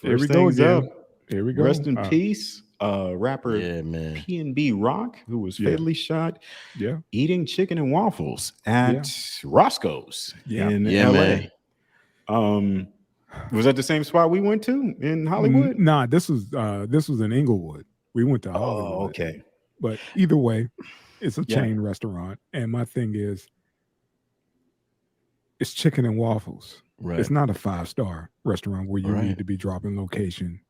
Here we First go things again. up. Here we go. Rest in peace, rapper Yeah, man. PnB Rock, who was Yeah. fatally shot Yeah. eating chicken and waffles Yeah. at Roscoe's Yeah. in Yeah, man. LA. Was that the same spot we went to in Hollywood? Nah, this was in Inglewood. We went to Hollywood. Oh, okay. But either way, it's a Yeah. chain restaurant. And my thing is, it's chicken and waffles. Right. It's not a 5-star restaurant where you Right. need to be dropping location,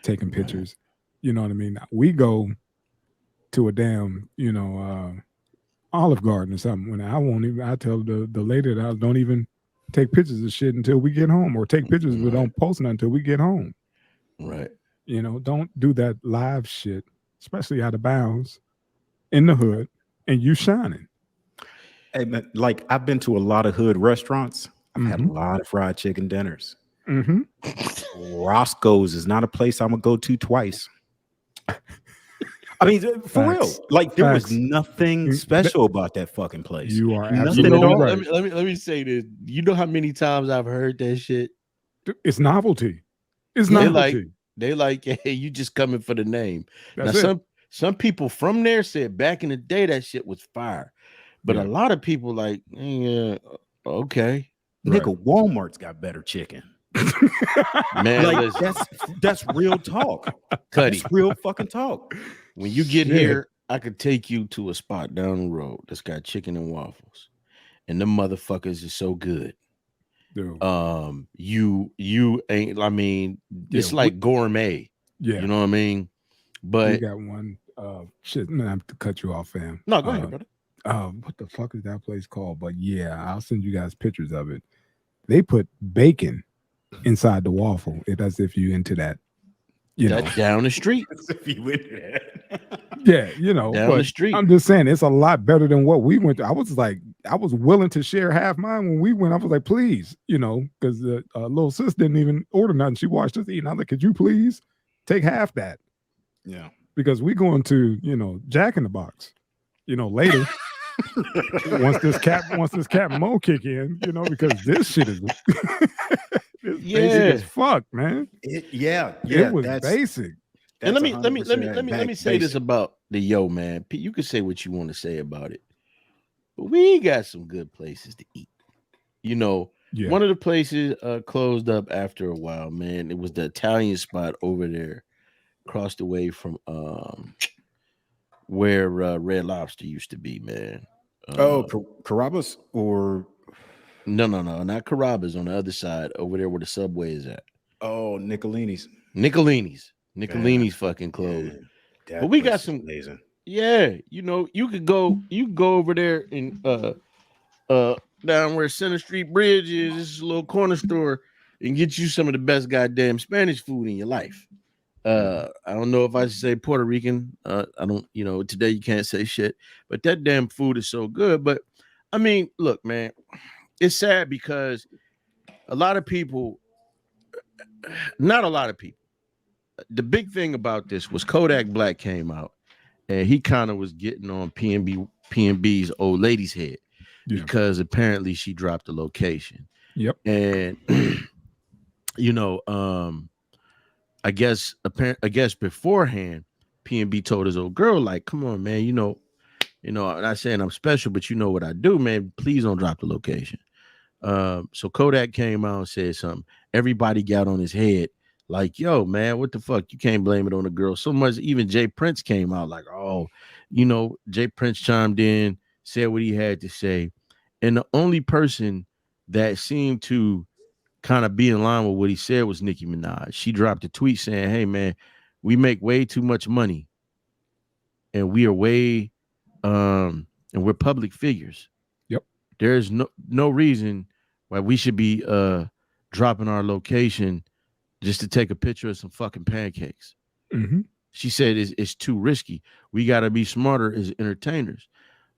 taking pictures. You know what I mean? We go to a damn, Olive Garden or something. When I tell the lady that I don't even take pictures of shit until we get home, or take pictures but don't post it until we get home. Right. Don't do that live shit, especially out of bounds in the hood, and you shining. Hey, man, like I've been to a lot of hood restaurants. I've had a Mhm. lot of fried chicken dinners. Mm-hmm. Roscoe's is not a place I'm gonna go to twice. I mean, for Facts. real. Like there was Facts. nothing special about that fucking place. You are Nothing absolutely at all. right. Let me say this. You know how many times I've heard that shit? It's novelty. It's They novelty. hey, you just coming for the name. That's now it. some people from there said back in the day that shit was fire. But Yeah. a lot of people like, yeah, okay. Nigga, Walmart's got better chicken. Man, Like listen, that's real talk. Cuddy, That's real fucking talk. when you get Shit. here, I could take you to a spot down the road that's got chicken and waffles. And them motherfuckers is so good. Dude. You ain't, I mean, it's Yeah, like gourmet. Yeah. You know what I mean? We But got one. Shit, man, I have to cut you off, fam. no, go ahead, brother. What the fuck is that place called? But yeah, I'll send you guys pictures of it. They put bacon inside the waffle. It's as if you into that. That's down the street. If you went there. Yeah, Down but the street. I'm just saying it's a lot better than what we went to. I was willing to share half mine when we went. I was like, please, because the little sis didn't even order nothing. She watched us eat. And I was like, could you please take half that? Yeah. Because we going to, Jack in the Box, later. once this Cat Mo kick in, because this shit is it's basic as fuck, man. It was basic. And let me 100% say this basic. about the man. Pete, you can say what you want to say about it, but we got some good places to eat. Yeah. One of the places closed up after a while, man. It was the Italian spot over there, across the way from where Red Lobster used to be, man. Carrabba's or no, not Carrabba's, on the other side, over there where the Subway is at. oh, Nicolini's. Nicolini's fucking closed. That But we place got is some amazing. Yeah, you could go over there and down where Center Street Bridge is, this is a little corner store, and get you some of the best goddamn Spanish food in your life. I don't know if I should say Puerto Rican. I don't, today you can't say shit, but that damn food is so good. But I mean, look, man, it's sad because a lot of people, not a lot of people. The big thing about this was Kodak Black came out and he kind of was getting on PnB's old lady's head because apparently she dropped the location. Yep. And I guess beforehand, PnB told his old girl, like, come on, man, I'm not saying I'm special, but you know what I do, man. Please don't drop the location. So Kodak came out and said something. Everybody got on his head, like, yo, man, what the fuck? You can't blame it on the girl. So much, even Jay Prince came out like, oh, Jay Prince chimed in, said what he had to say. And the only person that seemed to kind of be in line with what he said was Nicki Minaj. She dropped a tweet saying, hey, man, we make way too much money. And we are and we're public figures. Yep. There's no reason why we should be dropping our location just to take a picture of some fucking pancakes. Mm-hmm. She said it's too risky. We got to be smarter as entertainers.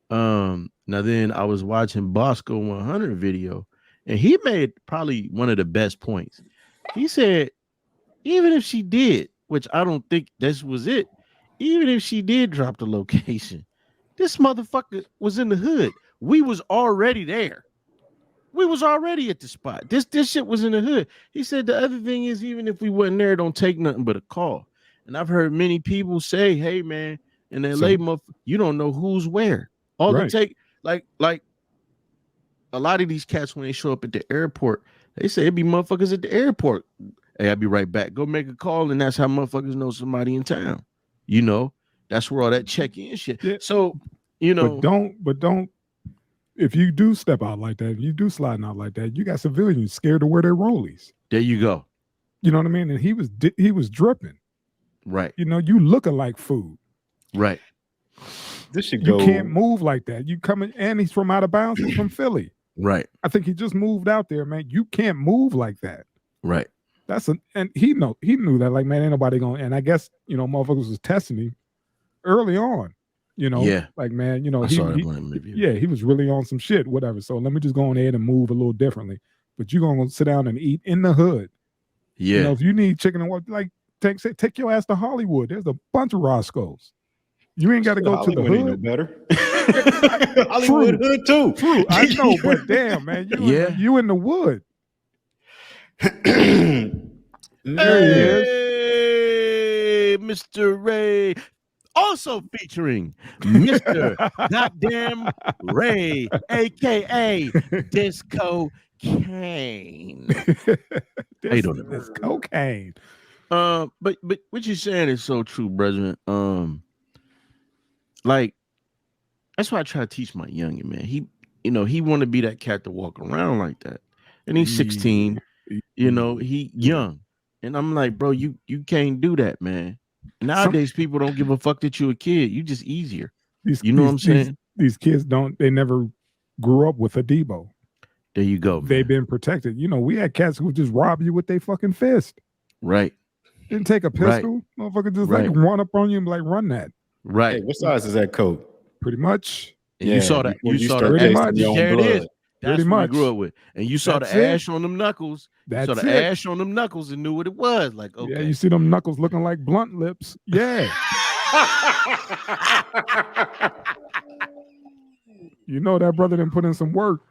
Now then I was watching Bosco 100 video and he made probably one of the best points. He said, even if she did, which I don't think this was it, even if she did drop the location, this motherfucker was in the hood. We was already there. we was already at the spot. This shit was in the hood. He said the other thing is, even if we wasn't there, don't take nothing but a call. And I've heard many people say, hey man, in LA, you don't know who's where. All Right. it take, like a lot of these cats, when they show up at the airport, they say it be motherfuckers at the airport. Hey, I'll be right back. Go make a call, and that's how motherfuckers know somebody in town. You know, that's where all that check-in shit. Yeah. So, you know, but don't. If you do step out like that, if you do sliding out like that, you got civilians scared to wear their rollies. there you go. You know what I mean? And he was dripping. Right. You know, you looking like food. Right. This should You go. can't move like that. You coming, and he's from out of bounds. He's from Philly. Right. I think he just moved out there, man. You can't move like that. Right. And he knew that, like, man, ain't nobody going. And I guess, you know, motherfuckers was testing him early on. You know, Yeah. like, man, you know, I saw that one review. yeah, he was really on some shit, whatever. So let me just go on ahead and move a little differently. But you're gonna sit down and eat in the hood. Yeah. You know, if you need chicken and what, like, take your ass to Hollywood. There's a bunch of Roscoes. You ain't got to go to the Hollywood ain't no hood. better. Hollywood hood too. True, I know, but damn, man, you in the wood. There he is. Hey, Mr. Ray. Also featuring Mr. Goddamn Ray, aka Disco Kane. How you doing? This cocaine. But what you're saying is so true, brethren. Like, that's why I try to teach my youngin, man. He want to be that cat to walk around like that. And he's 16, you know, he young. And I'm like, bro, you can't do that, man. Nowadays, people don't give a fuck that you're a kid. You just easier. You know what I'm saying? These kids they never grew up with a Debo. There you go, man. They've been protected. You know, we had cats who would just rob you with their fucking fist. Right. Didn't take a pistol. Motherfucker just like run up on you and be like, run that. Right. Hey, what size is that coat? Pretty much. And you saw that. You saw that. pretty much. There it is. That's Pretty what much. we grew up with. And you saw That's the it. ash on them knuckles. That's you saw the it. ash on them knuckles and knew what it was. Like, okay. Yeah, you see them knuckles looking like blunt lips. Yeah. You know that brother didn't put in some work.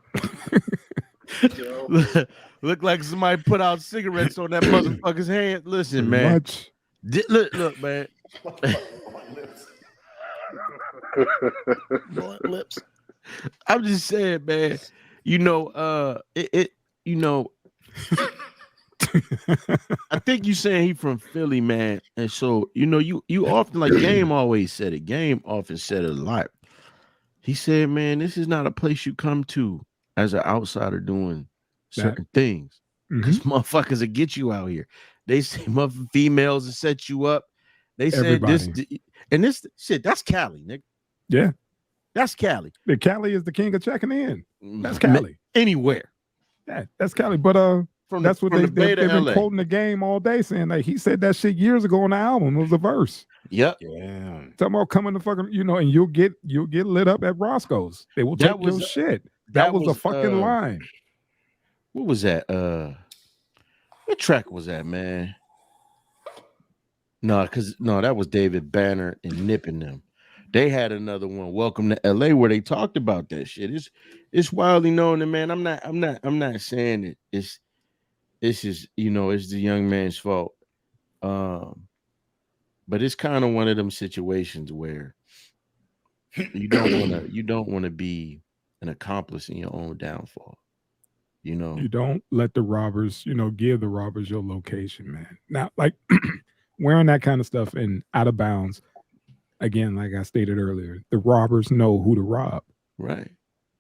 Look like somebody put out cigarettes on that motherfucker's hand. Listen, Pretty man. much. Look, man. Blunt lips. I'm just saying, man. You know, you know, I think you saying he from Philly, man. And so, you know, you often, like Game always said it. Game often said it a lot. He said, man, this is not a place you come to as an outsider doing certain things. Because motherfuckers will get you out here. They say motherfucking females will set you up. They said this, and this shit, that's Cali, nigga. Yeah. That's Cali. The Cali is the king of checking in. That's Cali. Anywhere. Yeah, that's Cali. But that's what they've been quoting the Game all day, saying like he said that shit years ago on the album. It was a verse. Yep. Yeah. Talking about coming to fucking, you know, and you'll get lit up at Roscoe's. They will take your shit. That was a fucking line. What was that? What track was that, man? No, that was David Banner and Nip and them. They had another one, Welcome to LA, where they talked about that shit. It's widely known, and man, I'm not saying it. It's just, you know, it's the young man's fault. But it's kind of one of them situations where you don't want to be an accomplice in your own downfall. You know, you don't let the robbers, you know, give the robbers your location, man. Now, like wearing that kind of stuff and out of bounds. Again, like I stated earlier, the robbers know who to rob. Right.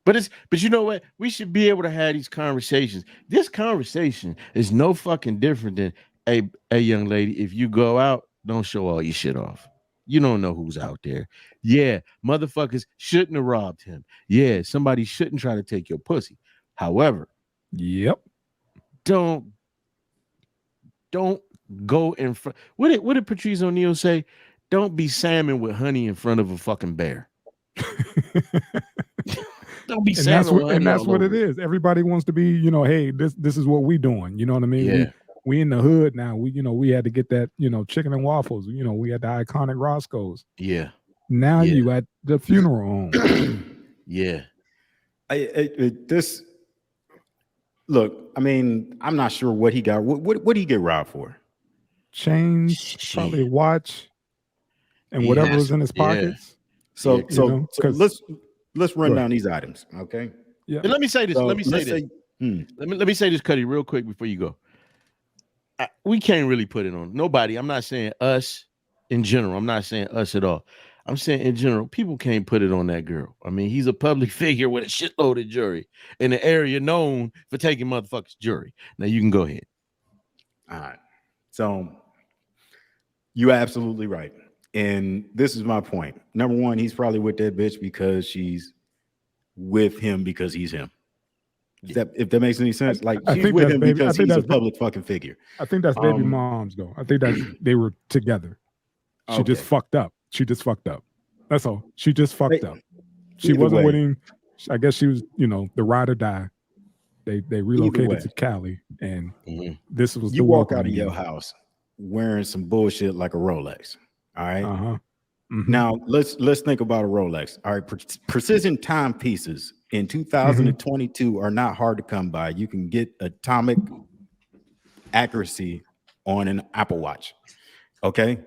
But you know what? We should be able to have these conversations. This conversation is no fucking different than a young lady. If you go out, don't show all your shit off. You don't know who's out there. Yeah, motherfuckers shouldn't have robbed him. Yeah, somebody shouldn't try to take your pussy. However, yep. Don't go in front. What did Patrice O'Neal say? Don't be salmon with honey in front of a fucking bear. Don't be salmon with honey. And that's what it is. Everybody wants to be, you know, hey, this is what we doing. You know what I mean? Yeah. We in the hood now. We had to get that, you know, chicken and waffles. You know, we had the iconic Roscoes. Yeah. Now you at the funeral home. Yeah. This Look, I mean, I'm not sure what he got. What did he get robbed for? Chains, probably a Shit. watch, and He whatever has was to, in his yeah. pockets. Yeah. So You so know, so because let's run down these items, okay? yeah, And let me say this. So Let me say let's this. say, hmm, Let me say this, Cuddy, real quick before you go. We can't really put it on nobody. I'm not saying us in general. I'm not saying us at all. I'm saying in general, people can't put it on that girl. I mean, he's a public figure with a shitload of jury in the area known for taking motherfuckers jury. Now you can go ahead. all right. So you're absolutely right. And this is my point. Number one, he's probably with that bitch because she's with him because he's him. If that makes any sense, like I she's think with that's him baby. because he's a public fucking figure. I think that's baby Um, moms though. I think that's they were together. She just okay. fucked up. She just fucked up. That's all. She just fucked up. She Either wasn't with way, him. I guess she was, the ride or die. They either relocated way, to Cali, and Mhm. this was the you walk welcoming out of your gift. house wearing some bullshit like a Rolex. All right. Uh-huh. Mhm. Now let's think about a Rolex. All right, precision timepieces in Mm-hmm. 2022 are not hard to come by. You can get atomic accuracy on an Apple Watch. Okay,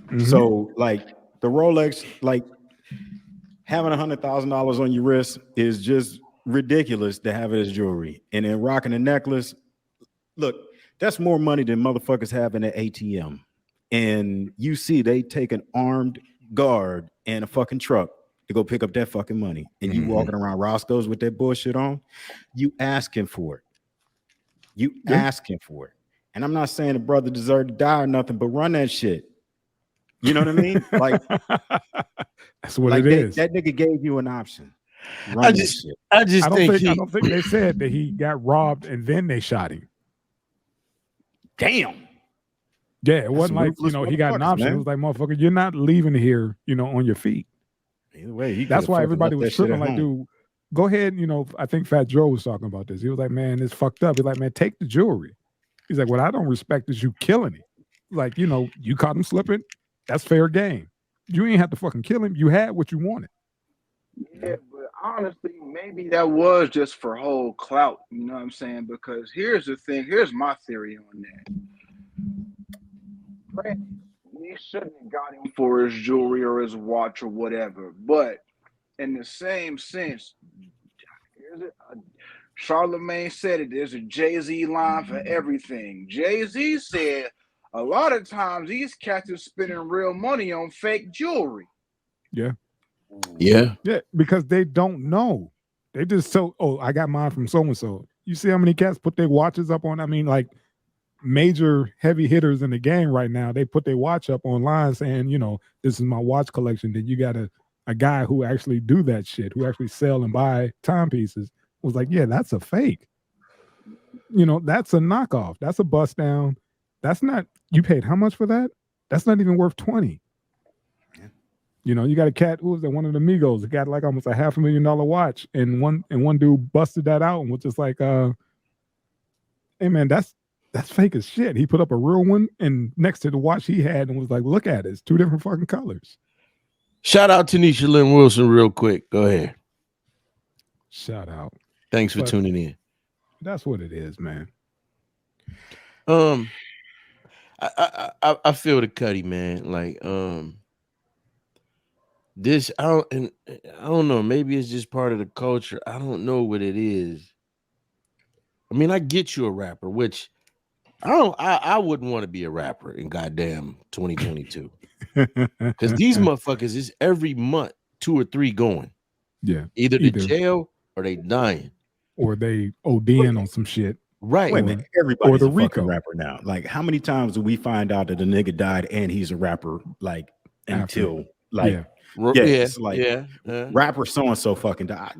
Mhm. so like the Rolex, like having $100,000 on your wrist is just ridiculous to have it as jewelry, and then rocking a necklace. Look, that's more money than motherfuckers have in an ATM. And you see, they take an armed guard and a fucking truck to go pick up that fucking money. And you walking around Roscoe's with that bullshit on, you asking for it. You Yeah. asking for it. And I'm not saying the brother deserved to die or nothing, but run that shit. You know what I mean? Like, That's what like it is. that nigga gave you an option. I Run that just shit. I just I don't think think I he don't think they said that he got robbed and then they shot him. Damn. Yeah, it wasn't some like, ruthless he got an motherfuckers, option. It man. was like, motherfucker, you're not leaving here, on your feet. Either way, he could That's have why fucking everybody left was that shit tripping. at Like, home. dude, go ahead. I think Fat Joe was talking about this. He was like, man, it's fucked up. He's like, man, take the jewelry. He's like, what I don't respect is you killing him. Like, you caught him slipping. That's fair game. You ain't have to fucking kill him. You had what you wanted. Yeah, but honestly, maybe that was just for whole clout. You know what I'm saying? Because here's the thing. Here's my theory on that. Granted, we shouldn't have got him for his jewelry or his watch or whatever. But in the same sense, here's it. Charlemagne said it. There's a Jay-Z line for everything. Jay-Z said a lot of times these cats are spending real money on fake jewelry. Yeah. yeah. Yeah, because they don't know. They just I got mine from so and so. You see how many cats put their watches up on? I mean, like major heavy hitters in the game right now, they put their watch up online saying, this is my watch collection. Then you got a guy who actually do that shit, who actually sell and buy timepieces, was like, yeah, that's a fake. That's a knockoff. That's a bust down. That's not, you paid how much for that? That's not even worth 20. You got a cat who was that one of the Migos that got like almost a $500,000 watch, and one dude busted that out and was just like, hey man, that's fake as shit. He put up a real one and next to the watch he had and was like, look at it, it's two different fucking colors. Shout out to Nisha Lynn Wilson real quick. Go ahead. Shout out. Thanks for But tuning in. that's what it is, man. I feel the Cuddy, man. Like this, I don't know. Maybe it's just part of the culture. I don't know what it is. I mean, I get you a rapper, which I wouldn't want to be a rapper in goddamn 2022. Because these motherfuckers is every month 2 or 3 going. Yeah. Either to jail or they dying. Or they ODing on some shit. Right. Wait a minute, everybody's the a fucking Rico. rapper now. Like, how many times do we find out that a nigga died and he's a rapper? Like, until like, it's like rapper so and so fucking died.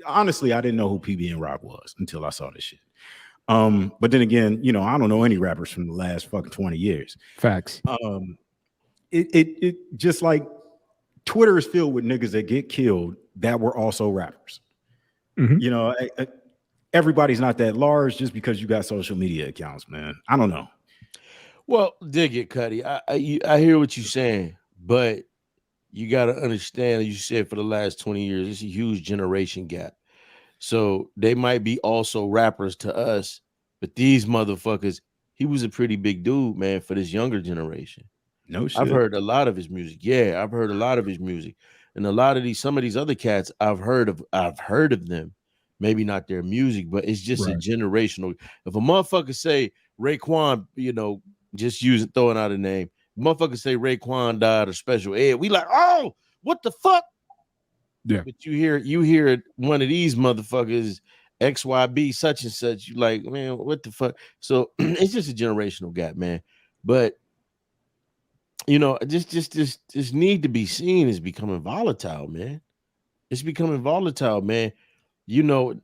Honestly, I didn't know who PnB Rock was until I saw this shit. But then again, I don't know any rappers from the last fucking 20 years. Facts. It just like Twitter is filled with niggas that get killed that were also rappers. Mm-hmm. Everybody's not that large just because you got social media accounts, man. I don't know. Well, dig it, Cuddy. I hear what you're saying, but you got to understand, as you said, for the last 20 years, it's a huge generation gap. So they might be also rappers to us, but these motherfuckers, he was a pretty big dude, man, for this younger generation. No I've shit. heard a lot of his music. Yeah, I've heard a lot of his music. And a lot of some of these other cats I've heard of them. Maybe not their music, but it's just a Right. generational. If a motherfucker say Raekwon, just throwing out a name, motherfucker say Raekwon died of special ed, we like, oh, what the fuck? Yeah. But you hear one of these motherfuckers, XYB such and such, you like, man, what the fuck? So it's just a generational gap, man. But this need to be seen is becoming volatile, man. It's becoming volatile, man. They're making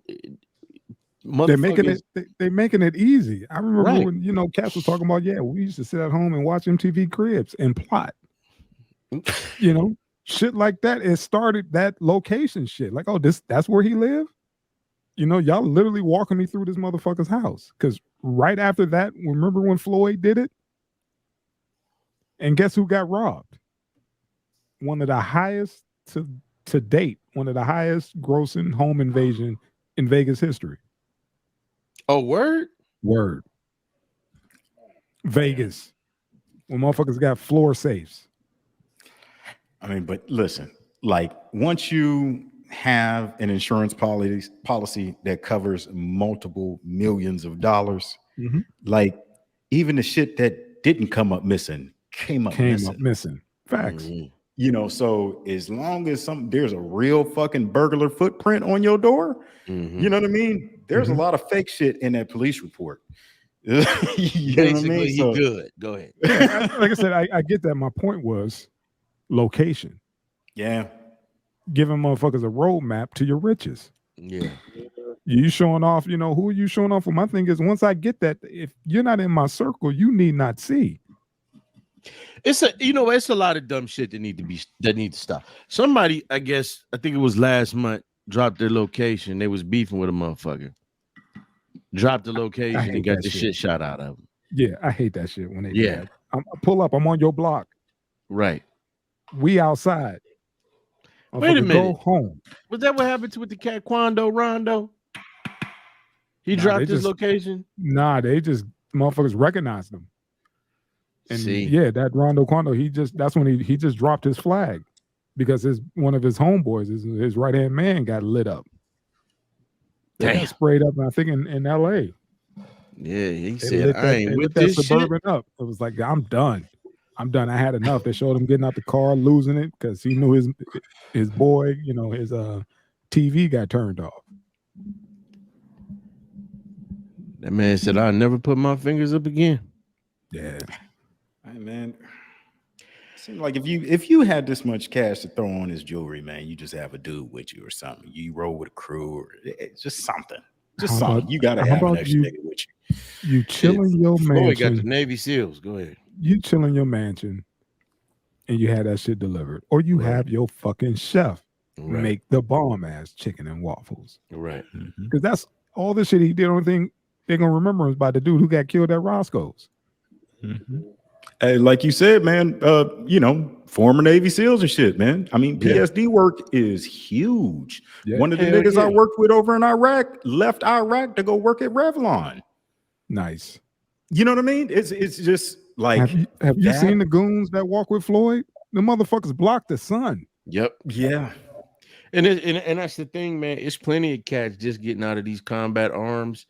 Motherfuckers, it. They're making it easy. I remember right? when cats was talking about, yeah, we used to sit at home and watch MTV Cribs and plot. Shit like that. It started that location shit. Like, oh, that's where he lived. Y'all literally walking me through this motherfucker's house. Because right after that, remember when Floyd did it? And guess who got robbed? One of the highest to date, one of the highest grossing home invasion in Vegas history. Oh, word? Word. Vegas. When motherfuckers got floor safes. I mean, but listen, like once you have an insurance policy that covers multiple millions of dollars, Mhm. like even the shit that didn't come up missing came up missing. Facts. Mhm. So as long as there's a real fucking burglar footprint on your door, Mhm. you know what I mean? There's Mhm. a lot of fake shit in that police report. You know what I Basically, mean? he good. Go ahead. Yeah, like I said, I get that. My point was location. Yeah. Giving motherfuckers a roadmap to your riches. Yeah. You showing off, who are you showing off for? My thing is, once I get that, if you're not in my circle, you need not see. It's a lot of dumb shit that need to stop. Somebody, I think it was last month, dropped their location. They was beefing with a motherfucker. Dropped the location and got the shit shot out of them. Yeah, I hate that shit when they do Yeah. that. Pull up. I'm on your block. Right. We outside. Wait a minute. Go home. Was that what happened with the cat Quando Rondo? He dropped his location? Nah, they just motherfuckers recognized him. And See? yeah, that Rondo Quando, that's when he just dropped his flag because one of his homeboys, his right-hand man got lit up. They got sprayed up, I think in LA. Yeah, he said, I ain't with that this Suburban shit. up. It was like, I'm done. I had enough. They showed him getting out the car, losing it because he knew his boy, his TV got turned off. That man said, I'll never put my fingers up again. Yeah. Hey, man. It seems like if you had this much cash to throw on his jewelry, man, you just have a dude with you or something. You roll with a crew or just something. Just something. You gotta have an extra nigga with you. You chill in your Floyd mansion. got the Navy SEALs. Go ahead. You chill in your mansion and you had that shit delivered. Or you have your fucking chef make the bomb ass chicken and waffles. Right. Because that's all the shit he did. Only thing they're gonna remember is by the dude who got killed at Roscoe's. Hey, like you said, man, former Navy SEALs and shit, man. I mean, PSD work is huge. Yeah. One of the niggas I worked with over in Iraq left Iraq to go work at Revlon. Nice. You know what I mean? It's just like have you seen the goons that walk with Floyd? The motherfuckers blocked the sun. Yep. Yeah. And that's the thing, man. It's plenty of cats just getting out of these combat arms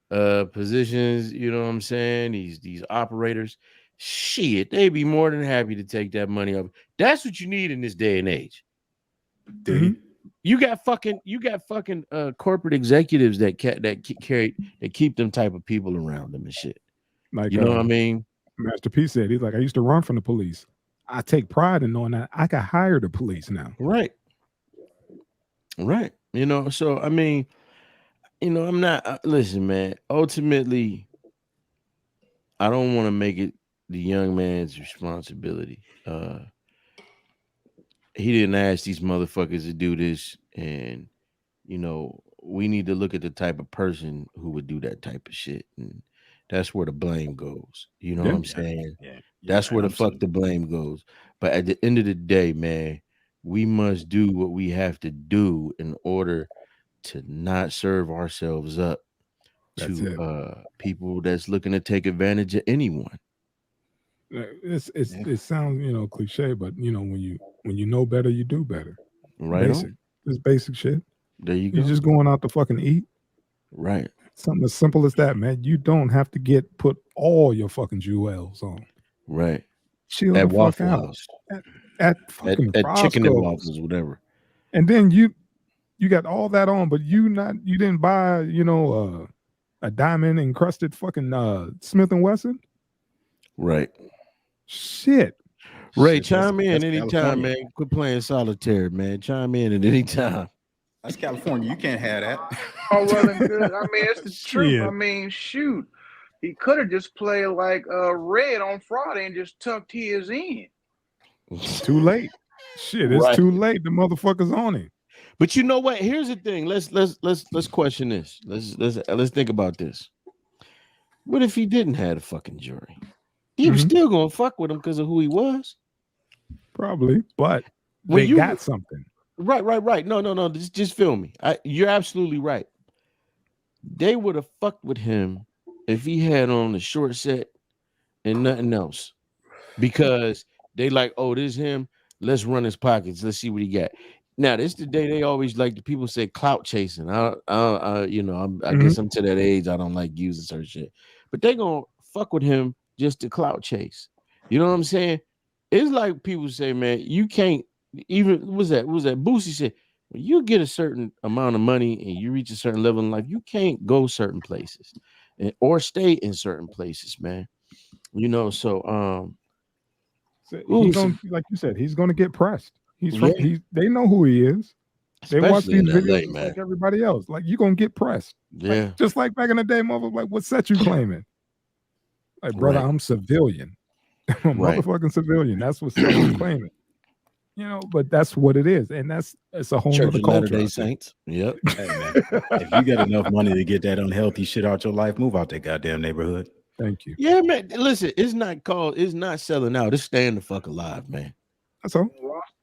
positions. You know what I'm saying? These operators. Shit, they'd be more than happy to take that money up. That's what you need in this day and age. You got fucking corporate executives that keep them type of people around them and shit. Like, you know what I mean? Master P said, he's like, I used to run from the police. I take pride in knowing that I can hire the police now. Right. So I mean, I'm not listen, man. Ultimately, I don't want to make it the young man's responsibility. He didn't ask these motherfuckers to do this, and we need to look at the type of person who would do that type of shit, and that's where the blame goes. You know what I'm saying? Yeah. That's where the fuck the blame goes. But at the end of the day, man, we must do what we have to do in order to not serve ourselves up That's to people that's looking to take advantage of anyone. It sounds, you know, cliche, but you know, when you know better, you do better. Right Basic. on. Just basic shit. There you You're go. just going out to fucking eat. Right. Something as simple as that, man. You don't have to put all your fucking jewels on. Right. Chill At the fuck Waffle out. House. At fucking At Chicken and Roscoe's. Waffles, whatever. And then you got all that on, but you didn't buy, you know, a diamond encrusted fucking Smith and Wesson. Right. Shit. Ray, Shit, chime in that's anytime, California. man. Quit playing solitaire, man. Chime in at any time. That's California. You can't have that. Oh, well and good. I mean, it's the truth. Shit. I mean, shoot. He could have just played like Red on Friday and just tucked his in. Too late. Shit, it's Right. too late. The motherfucker's on it. But you know what? Here's the thing. Let's question this. Let's think about this. What if he didn't have a fucking jury? He was still gonna fuck with him because of who he was. Probably, but When they you- got something. Right. No. Just feel me. You're absolutely right. They would have fucked with him if he had on a short set and nothing else, because they like, oh, this is him. Let's run his pockets. Let's see what he got. Now, this the day they always like the people say clout chasing. You know, I guess I'm to that age. I don't like using certain shit, but they gonna fuck with him just to clout chase. You know what I'm saying? It's like people say, man, you can't even. What was that Boosie said? When you get a certain amount of money and you reach a certain level in life, you can't go certain places or stay in certain places, man. You know, so So he's gonna, like you said, he's gonna get pressed. They know who he is. They watch especially in these LA, videos just man. like everybody else. Like, you're gonna get pressed. Yeah, Like, just like back in the day, motherfucker, like, what set you claiming? Like, brother, Right. I'm civilian. I'm a Right. motherfucking civilian. That's what set you claiming. You know, but that's what it is. And it's a whole Church nother of culture. Latter-day out there. Saints. Yep. Hey, man, if you got enough money to get that unhealthy shit out your life, move out that goddamn neighborhood. Thank you. Yeah, man. Listen, it's not selling out. It's staying the fuck alive, man. That's all.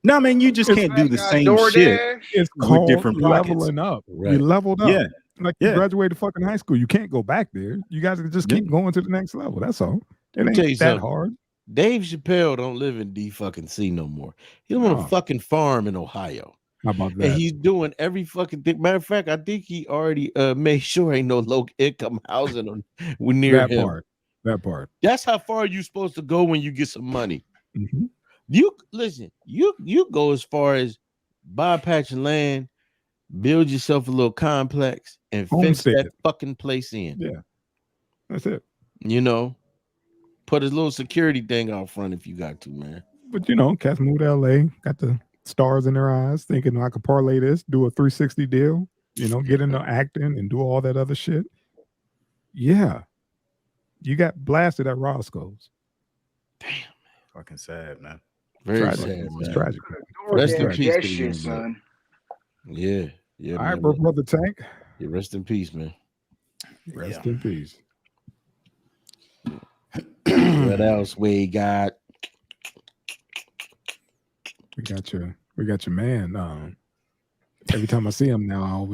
No, man, you just can't do the Got same shit. DoorDash. It's With called different pockets. leveling up. Right. You leveled up. Yeah, Like, you yeah. graduated fucking high school. You can't go back there. You guys can just keep going to the next level. That's all. It Let me tell you ain't that something. hard. Dave Chappelle don't live in D-fucking-C no more. He live on No. a fucking farm in Ohio. How about And that? he's doing every fucking thing. Matter of fact, I think he already made sure ain't no low income housing near That him. part. That's how far you supposed to go when you get some money. Mhm. You listen, you go as far as buy a patch of land, build yourself a little complex, and fence Homestead. that fucking place in. Yeah. That's it. You know, put a little security thing out front if you got to, man. But you know, cats moved to LA, got the stars in their eyes, thinking I could parlay this, do a 360 deal, you know, get into acting and do all that other shit. Yeah. You got blasted at Roscoe's. Fucking sad, man. Very Tragic. sad, It's man. tragic. Rest in DoorDash peace that to the young shit, buck. son. Yeah, All right, man. bro, brother Tank. Yeah, rest in peace, man. Rest in peace. What else we got? We got your man. Every time I see him now,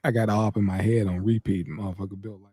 I got all up in my head on repeat, motherfucker Bill. Like